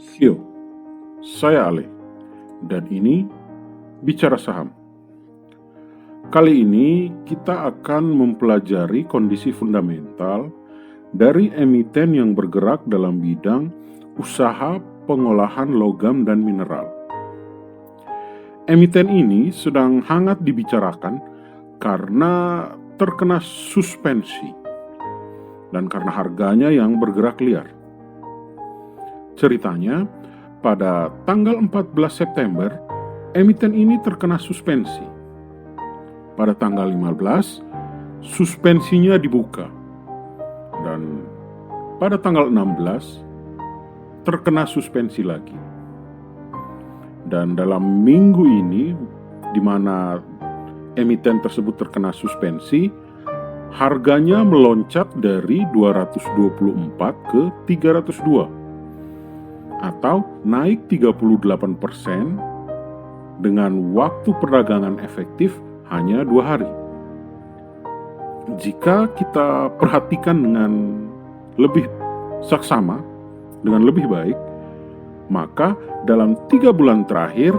Sio, saya Ale, dan ini Bicara Saham. Kali ini kita akan mempelajari kondisi fundamental dari emiten yang bergerak dalam bidang usaha pengolahan logam dan mineral. Emiten ini sedang hangat dibicarakan karena terkena suspensi dan karena harganya yang bergerak liar. Ceritanya, pada tanggal 14 September, emiten ini terkena suspensi. Pada tanggal 15, suspensinya dibuka. Dan pada tanggal 16, terkena suspensi lagi. Dan dalam minggu ini, di mana emiten tersebut terkena suspensi, harganya melonjak dari 224 ke 302. Atau naik 38% dengan waktu perdagangan efektif hanya 2 hari. Jika kita perhatikan dengan lebih saksama, dengan lebih baik, maka dalam 3 bulan terakhir,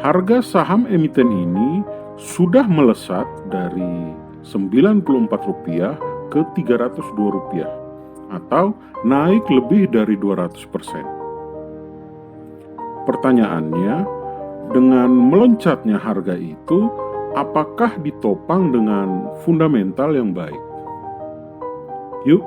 harga saham emiten ini sudah melesat dari Rp94 ke Rp302, atau naik lebih dari 200%. Pertanyaannya, dengan meloncatnya harga itu, apakah ditopang dengan fundamental yang baik? Yuk.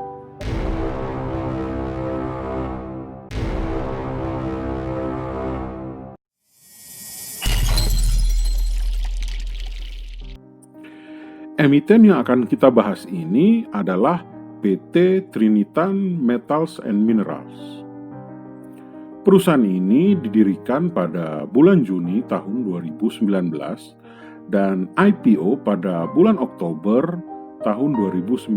Emiten yang akan kita bahas ini adalah PT Trinitan Metals and Minerals. Perusahaan ini didirikan pada bulan Juni tahun 2019 dan IPO pada bulan Oktober tahun 2019.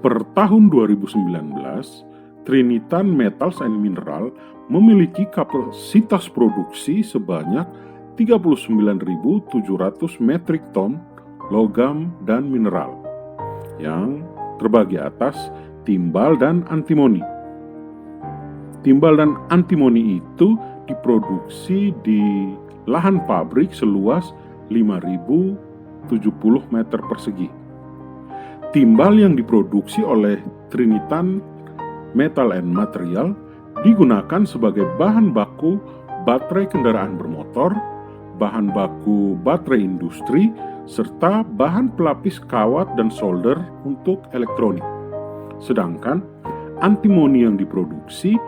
Per tahun 2019, Trinitan Metals and Mineral memiliki kapasitas produksi sebanyak 39.700 metrik ton logam dan mineral yang terbagi atas timbal dan antimoni. Timbal dan antimoni itu diproduksi di lahan pabrik seluas 5.070 meter persegi. Timbal yang diproduksi oleh Trinitan Metal and Material digunakan sebagai bahan baku baterai kendaraan bermotor, bahan baku baterai industri, serta bahan pelapis kawat dan solder untuk elektronik. Sedangkan antimoni yang diproduksi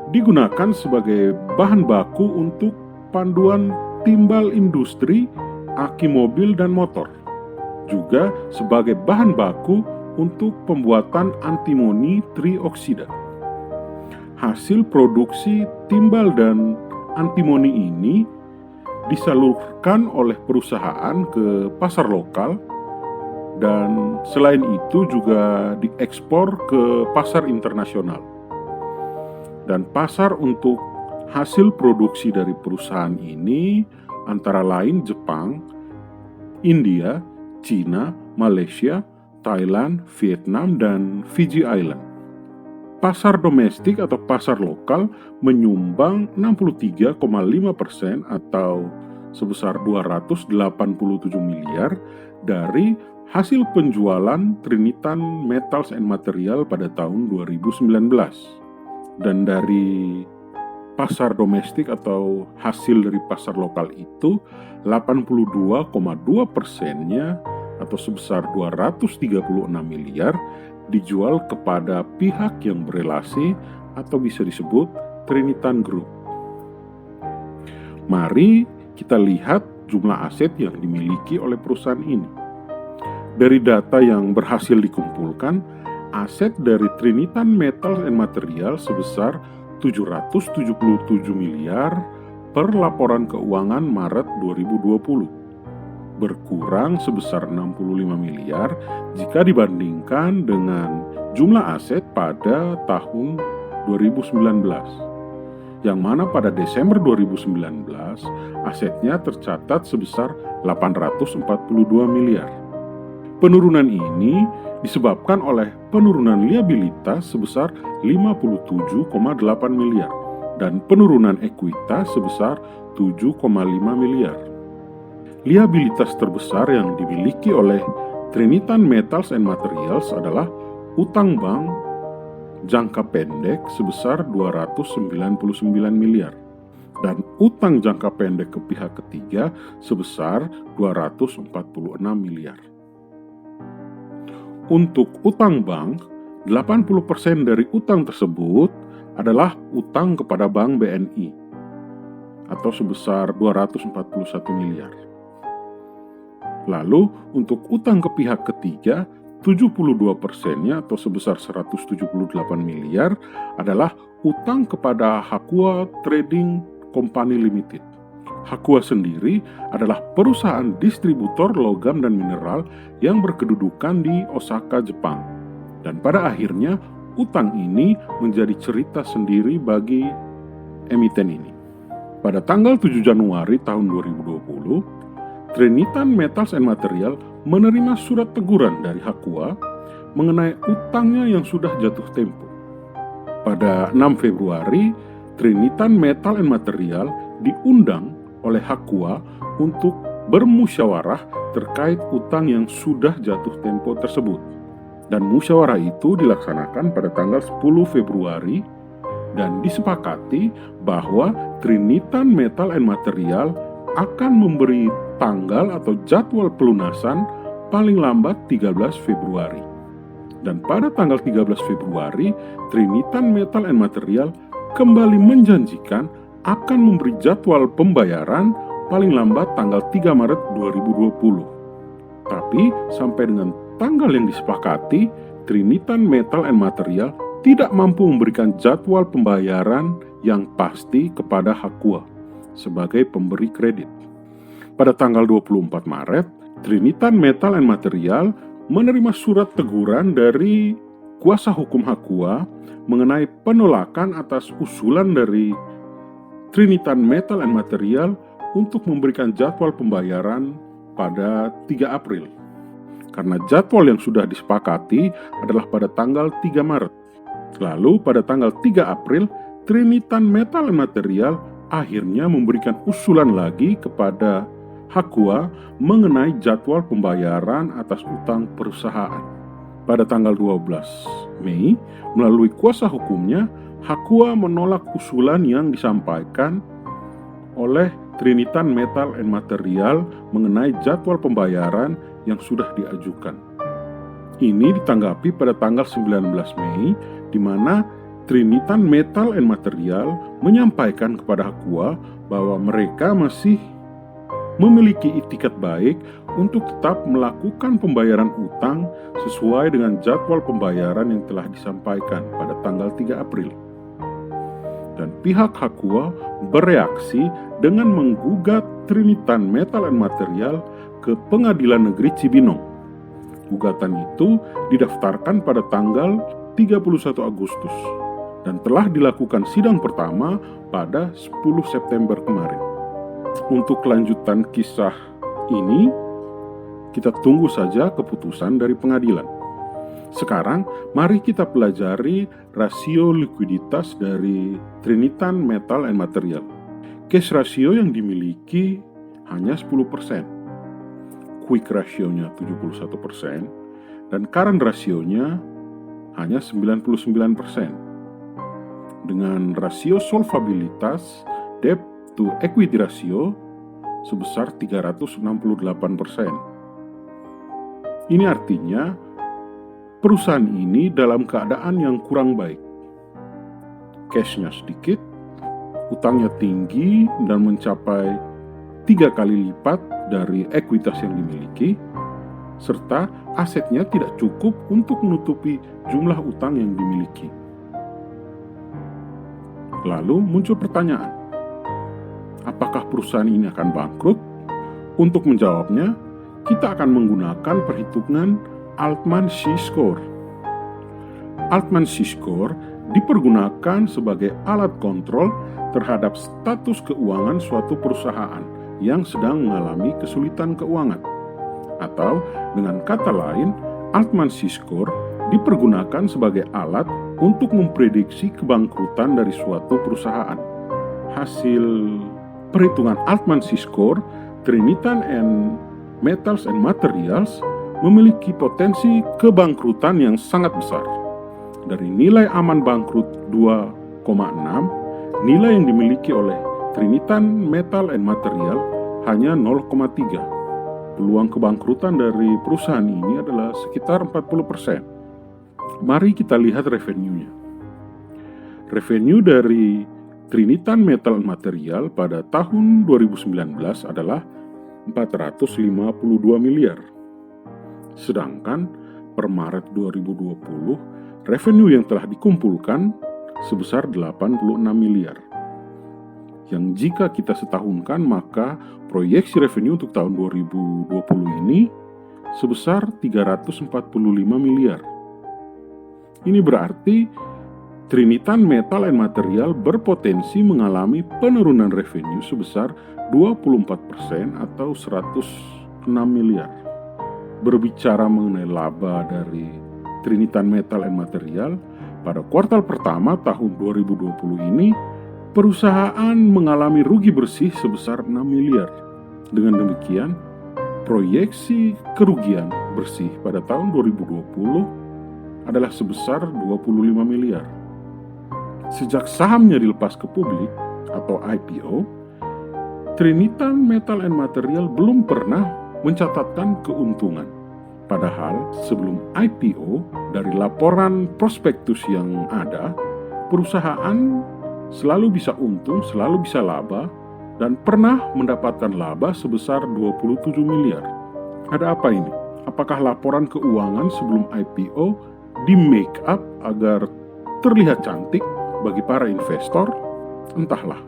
digunakan sebagai bahan baku untuk panduan timbal industri, aki mobil dan motor. Juga sebagai bahan baku untuk pembuatan antimoni trioksida. Hasil produksi timbal dan antimoni ini disalurkan oleh perusahaan ke pasar lokal dan selain itu juga diekspor ke pasar internasional. Dan pasar untuk hasil produksi dari perusahaan ini antara lain Jepang, India, China, Malaysia, Thailand, Vietnam, dan Fiji Island. Pasar domestik atau pasar lokal menyumbang 63,5% atau sebesar 287 miliar dari hasil penjualan Trinitan Metals and Material pada tahun 2019. Dan dari pasar domestik atau hasil dari pasar lokal itu 82,2%-nya atau sebesar 236 miliar dijual kepada pihak yang berelasi atau bisa disebut Trinitan Group. Mari kita lihat jumlah aset yang dimiliki oleh perusahaan ini. Dari data yang berhasil dikumpulkan, aset dari Trinitan Metals and Material sebesar 777 miliar per laporan keuangan Maret 2020. Berkurang sebesar 65 miliar jika dibandingkan dengan jumlah aset pada tahun 2019. Yang mana pada Desember 2019 asetnya tercatat sebesar 842 miliar. Penurunan ini disebabkan oleh penurunan liabilitas sebesar 57,8 miliar dan penurunan ekuitas sebesar 7,5 miliar. Liabilitas terbesar yang dimiliki oleh Trinitan Metals and Materials adalah utang bank jangka pendek sebesar 299 miliar dan utang jangka pendek ke pihak ketiga sebesar 246 miliar. Untuk utang bank, 80% dari utang tersebut adalah utang kepada Bank BNI atau sebesar 241 miliar. Lalu untuk utang ke pihak ketiga, 72%-nya atau sebesar 178 miliar adalah utang kepada Hakua Trading Company Limited. Hakua sendiri adalah perusahaan distributor logam dan mineral yang berkedudukan di Osaka, Jepang. Dan pada akhirnya, utang ini menjadi cerita sendiri bagi emiten ini. Pada tanggal 7 Januari tahun 2020, Trinitan Metals and Material menerima surat teguran dari Hakua mengenai utangnya yang sudah jatuh tempo. Pada 6 Februari, Trinitan Metal and Material diundang oleh Hakua untuk bermusyawarah terkait utang yang sudah jatuh tempo tersebut. Dan musyawarah itu dilaksanakan pada tanggal 10 Februari dan disepakati bahwa Trinitan Metal and Material akan memberi tanggal atau jadwal pelunasan paling lambat 13 Februari. Dan pada tanggal 13 Februari, Trinitan Metal and Material kembali menjanjikan akan memberi jadwal pembayaran paling lambat tanggal 3 Maret 2020. Tapi sampai dengan tanggal yang disepakati, Trinitan Metal and Material tidak mampu memberikan jadwal pembayaran yang pasti kepada Hakua sebagai pemberi kredit. Pada tanggal 24 Maret, Trinitan Metal and Material menerima surat teguran dari kuasa hukum Hakua mengenai penolakan atas usulan dari Trinitan Metal and Material untuk memberikan jadwal pembayaran pada 3 April. Karena jadwal yang sudah disepakati adalah pada tanggal 3 Maret. Lalu pada tanggal 3 April, Trinitan Metal and Material akhirnya memberikan usulan lagi kepada Hakua mengenai jadwal pembayaran atas utang perusahaan. Pada tanggal 12 Mei, melalui kuasa hukumnya, Hakua menolak usulan yang disampaikan oleh Trinitan Metal and Material mengenai jadwal pembayaran yang sudah diajukan. Ini ditanggapi pada tanggal 19 Mei, di mana Trinitan Metal and Material menyampaikan kepada Hakua bahwa mereka masih memiliki itikat baik untuk tetap melakukan pembayaran utang sesuai dengan jadwal pembayaran yang telah disampaikan pada tanggal 3 April. Dan pihak Hakua bereaksi dengan menggugat Trinitan Metal and Material ke Pengadilan Negeri Cibinong. Gugatan itu didaftarkan pada tanggal 31 Agustus dan telah dilakukan sidang pertama pada 10 September kemarin. Untuk kelanjutan kisah ini, kita tunggu saja keputusan dari pengadilan. Sekarang, mari kita pelajari rasio likuiditas dari Trinitan Metal and Material. Cash ratio yang dimiliki hanya 10%, quick ratio-nya 71%, dan current ratio-nya hanya 99%. Dengan rasio solvabilitas debt to equity ratio sebesar 368%. Ini artinya perusahaan ini dalam keadaan yang kurang baik. Cash-nya sedikit, utangnya tinggi dan mencapai 3 kali lipat dari ekuitas yang dimiliki, serta asetnya tidak cukup untuk menutupi jumlah utang yang dimiliki. Lalu muncul pertanyaan, apakah perusahaan ini akan bangkrut? Untuk menjawabnya, kita akan menggunakan perhitungan Altman-Ski Score. Altman-Ski Score dipergunakan sebagai alat kontrol terhadap status keuangan suatu perusahaan yang sedang mengalami kesulitan keuangan. Atau dengan kata lain, Altman Z-score dipergunakan sebagai alat untuk memprediksi kebangkrutan dari suatu perusahaan. Hasil perhitungan Altman Z-score, Trinitan Metals and Materials memiliki potensi kebangkrutan yang sangat besar. Dari nilai aman bangkrut 2,6, nilai yang dimiliki oleh Trinitan Metal and Material hanya 0,3. Peluang kebangkrutan dari perusahaan ini adalah sekitar 40%. Mari kita lihat revenue-nya. Revenue dari Trinitan Metal and Material pada tahun 2019 adalah 452 miliar. Sedangkan per Maret 2020, revenue yang telah dikumpulkan sebesar 86 miliar. Yang jika kita setahunkan, maka proyeksi revenue untuk tahun 2020 ini sebesar 345 miliar. Ini berarti Trinitan Metal and Material berpotensi mengalami penurunan revenue sebesar 24% atau 106 miliar. Berbicara mengenai laba dari Trinitan Metal and Material, pada kuartal pertama tahun 2020 ini, perusahaan mengalami rugi bersih sebesar 6 miliar. Dengan demikian, proyeksi kerugian bersih pada tahun 2020 adalah sebesar 25 miliar. Sejak sahamnya dilepas ke publik atau IPO, Trinitan Metal and Material belum pernah mencatatkan keuntungan. Padahal sebelum IPO, dari laporan prospektus yang ada, perusahaan selalu bisa untung, selalu bisa laba, dan pernah mendapatkan laba sebesar 27 miliar. Ada apa ini? Apakah laporan keuangan sebelum IPO di make up agar terlihat cantik bagi para investor? Entahlah.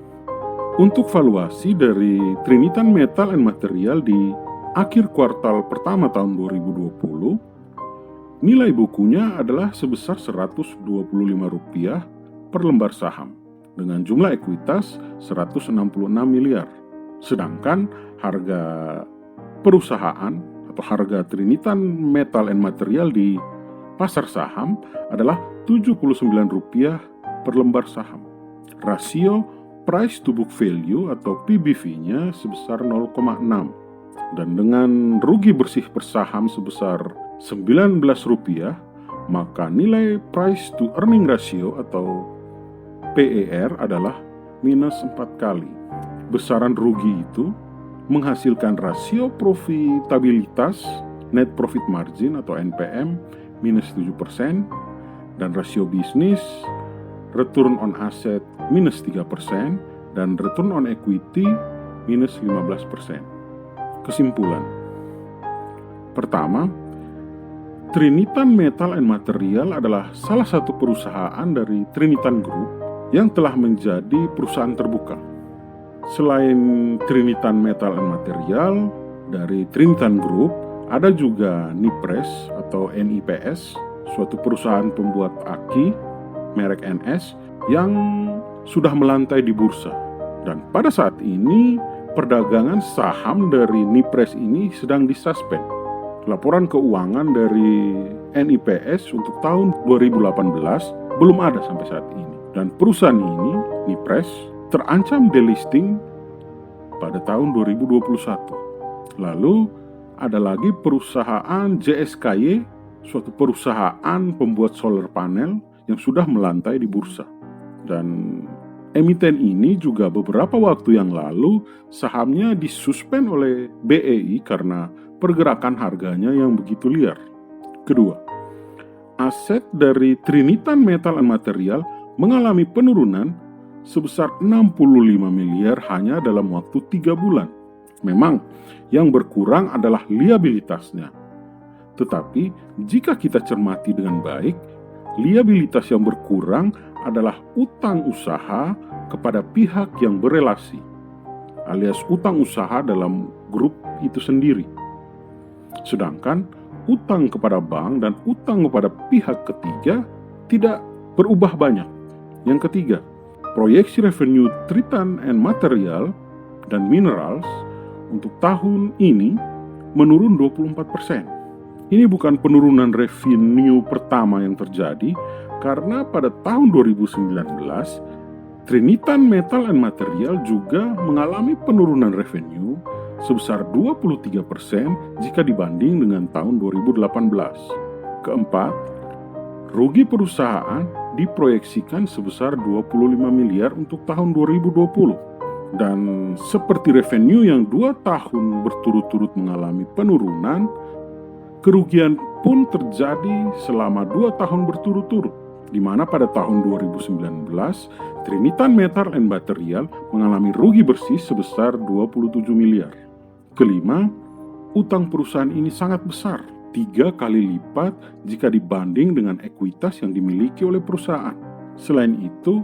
Untuk valuasi dari Trinitan Metal and Material di akhir kuartal pertama tahun 2020, nilai bukunya adalah sebesar Rp125 per lembar saham dengan jumlah ekuitas 166 miliar. Sedangkan harga perusahaan atau harga Trinitan Metal and Material di pasar saham adalah Rp79 per lembar saham. Rasio price to book value atau PBV-nya sebesar 0,6. Dan dengan rugi bersih per saham sebesar Rp19, maka nilai price to earning ratio atau PER adalah minus 4 kali. Besaran rugi itu menghasilkan rasio profitabilitas net profit margin atau NPM minus 7%, dan rasio bisnis return on asset minus 3%, dan return on equity minus 15%. Kesimpulan. Pertama, Trinitan Metal and Material adalah salah satu perusahaan dari Trinitan Group yang telah menjadi perusahaan terbuka. Selain Trinitan Metal and Material, dari Trinitan Group ada juga Nipres atau NIPS, suatu perusahaan pembuat aki merek NS yang sudah melantai di bursa. Dan pada saat ini perdagangan saham dari Nipres ini sedang disuspend. Laporan keuangan dari NIPS untuk tahun 2018 belum ada sampai saat ini. Dan perusahaan ini, Nipres, terancam delisting pada tahun 2021. Lalu ada lagi perusahaan JSKY, suatu perusahaan pembuat solar panel yang sudah melantai di bursa. Dan emiten ini juga beberapa waktu yang lalu sahamnya disuspend oleh BEI karena pergerakan harganya yang begitu liar. Kedua, aset dari Trinitan Metal and Material mengalami penurunan sebesar 65 miliar hanya dalam waktu 3 bulan. Memang yang berkurang adalah liabilitasnya. Tetapi jika kita cermati dengan baik, liabilitas yang berkurang adalah utang usaha kepada pihak yang berelasi, alias utang usaha dalam grup itu sendiri. Sedangkan utang kepada bank dan utang kepada pihak ketiga tidak berubah banyak. Yang ketiga, proyeksi revenue Trinitan and Material dan Minerals untuk tahun ini menurun 24%. Ini bukan penurunan revenue pertama yang terjadi, karena pada tahun 2019, Trinitan Metal and Material juga mengalami penurunan revenue sebesar 23% jika dibanding dengan tahun 2018. Keempat, rugi perusahaan diproyeksikan sebesar 25 miliar untuk tahun 2020. Dan seperti revenue yang 2 tahun berturut-turut mengalami penurunan, kerugian pun terjadi selama 2 tahun berturut-turut, di mana pada tahun 2019, Trinitan Metal and Material mengalami rugi bersih sebesar 27 miliar. Kelima, utang perusahaan ini sangat besar, 3 kali lipat jika dibanding dengan ekuitas yang dimiliki oleh perusahaan. Selain itu,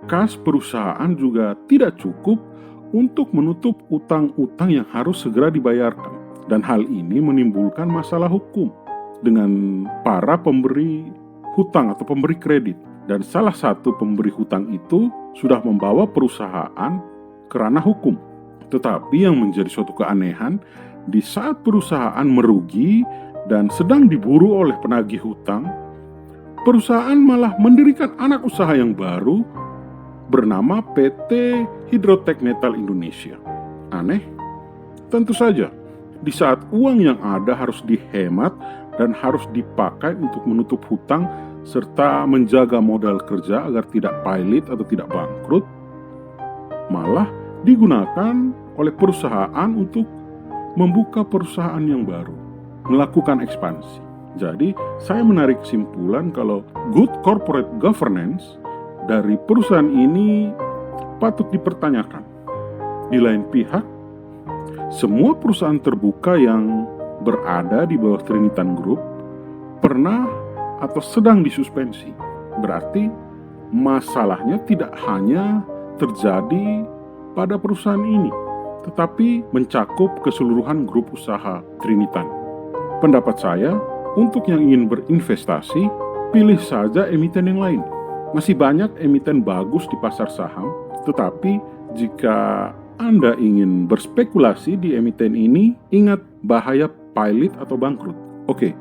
kas perusahaan juga tidak cukup untuk menutup utang-utang yang harus segera dibayarkan. Dan hal ini menimbulkan masalah hukum dengan para pemberi hutang atau pemberi kredit. Dan salah satu pemberi hutang itu sudah membawa perusahaan ke ranah hukum. Tetapi yang menjadi suatu keanehan, di saat perusahaan merugi dan sedang diburu oleh penagih hutang, perusahaan malah mendirikan anak usaha yang baru bernama PT Hydrotech Metal Indonesia. Aneh? Tentu saja, di saat uang yang ada harus dihemat dan harus dipakai untuk menutup hutang serta menjaga modal kerja agar tidak pailit atau tidak bangkrut, malah digunakan oleh perusahaan untuk membuka perusahaan yang baru, melakukan ekspansi. Jadi, saya menarik kesimpulan kalau good corporate governance dari perusahaan ini patut dipertanyakan. Di lain pihak, semua perusahaan terbuka yang berada di bawah Trinitan Group pernah atau sedang disuspensi. Berarti masalahnya tidak hanya terjadi pada perusahaan ini, tetapi mencakup keseluruhan grup usaha Trinitan. Pendapat saya, untuk yang ingin berinvestasi, pilih saja emiten yang lain. Masih banyak emiten bagus di pasar saham, tetapi jika Anda ingin berspekulasi di emiten ini, ingat bahaya pailit atau bangkrut. Oke,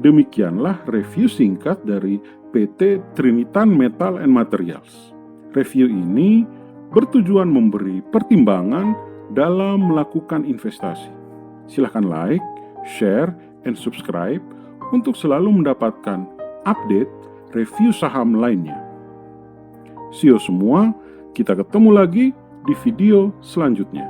demikianlah review singkat dari PT Trinitan Metal and Materials. Review ini bertujuan memberi pertimbangan dalam melakukan investasi. Silahkan like, share, and subscribe untuk selalu mendapatkan update review saham lainnya. See you semua, kita ketemu lagi di video selanjutnya.